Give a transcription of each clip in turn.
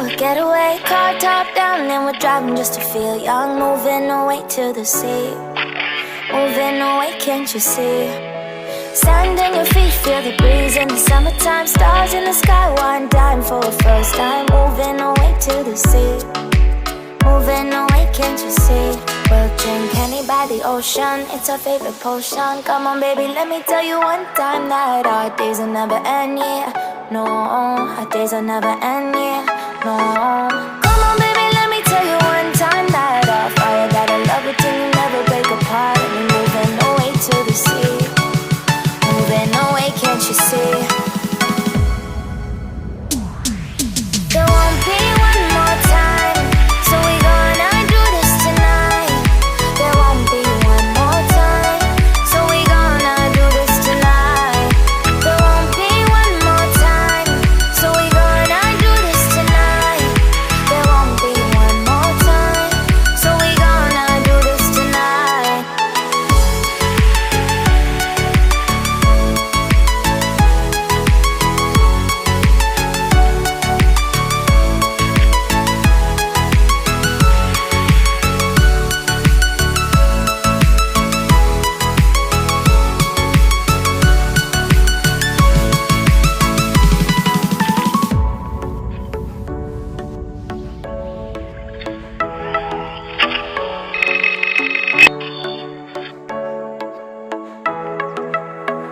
getaway, car top down, and we're driving just to feel young. Moving away to the sea, moving away, can't you see? Sand in your feet, feel the breeze in the summertime. Stars in the sky, one dime for the first time. Moving away to the sea, moving away, can't you see? We'll drink honey by the ocean, it's our favorite potion. Come on baby, let me tell you one time that our days will never end, yeah. No, our days will never end, yeah. No. Come on baby, let me tell you one time that our fire got a love it till you never break apart. And we're moving away to the sea, moving away, can't you see? There won't be one more time, so we gonna do this tonight. There won't be one more time, so we gonna do this tonight. There won't be one more time, so we gonna do this tonight. There won't be one more time, so we gonna do this tonight.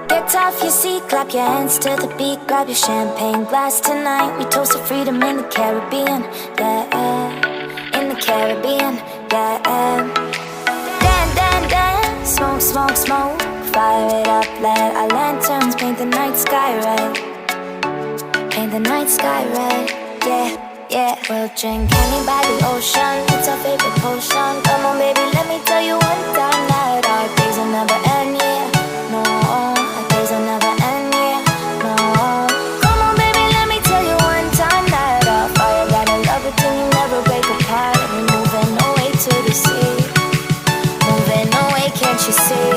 Get off your seat, clap your hands to the beat. Grab your champagne glass tonight. We toast to freedom in the Caribbean, yeah. In the Caribbean, yeah. Dance, dance, dance, smoke, smoke, smoke. Fire it up, let our lanterns paint the night sky red. Paint the night sky red, yeah, yeah. We'll drink honey by the ocean, it's our favorite potion. Come on baby, let me tell you one time that our days will never end, yeah. No, our days will never end, yeah. No. Come on baby, let me tell you one time that our fire got a love it till you never break apart. And we're moving away to the sea, moving away, can't you see?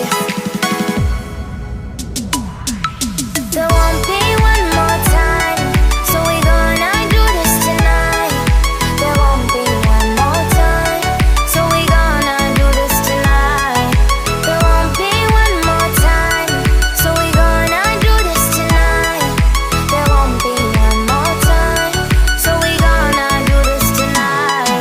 There won't be one more time, so we gonna do this tonight. There won't be one more time, so we gonna do this tonight. There won't be one more time, so we gonna do this tonight. There won't be one more time, so we gonna do this tonight.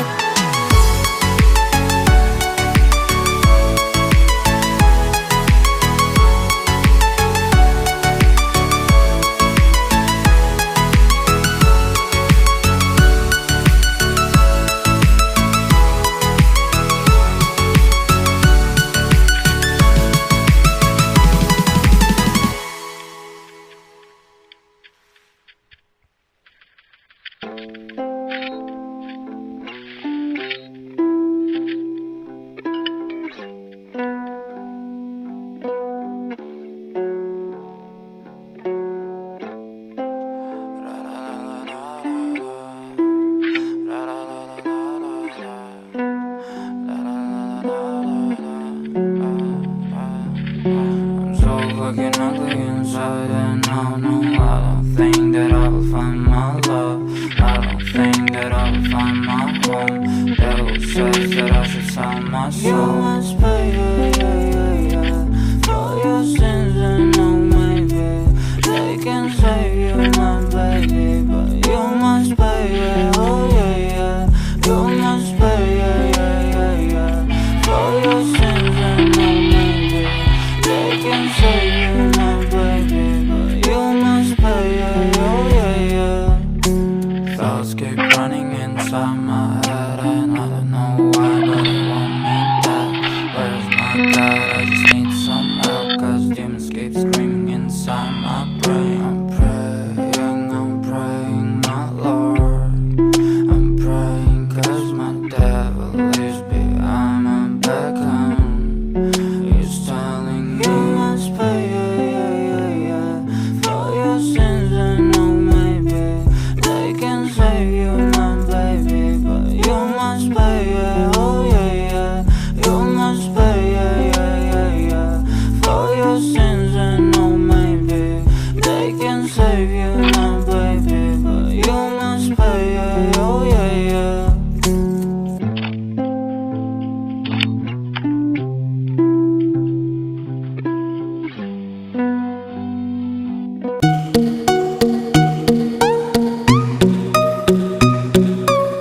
I'm so fucking ugly inside, and I don't think that I will find my love. I don't think that I will find my home. Devil says that I should sell my soul.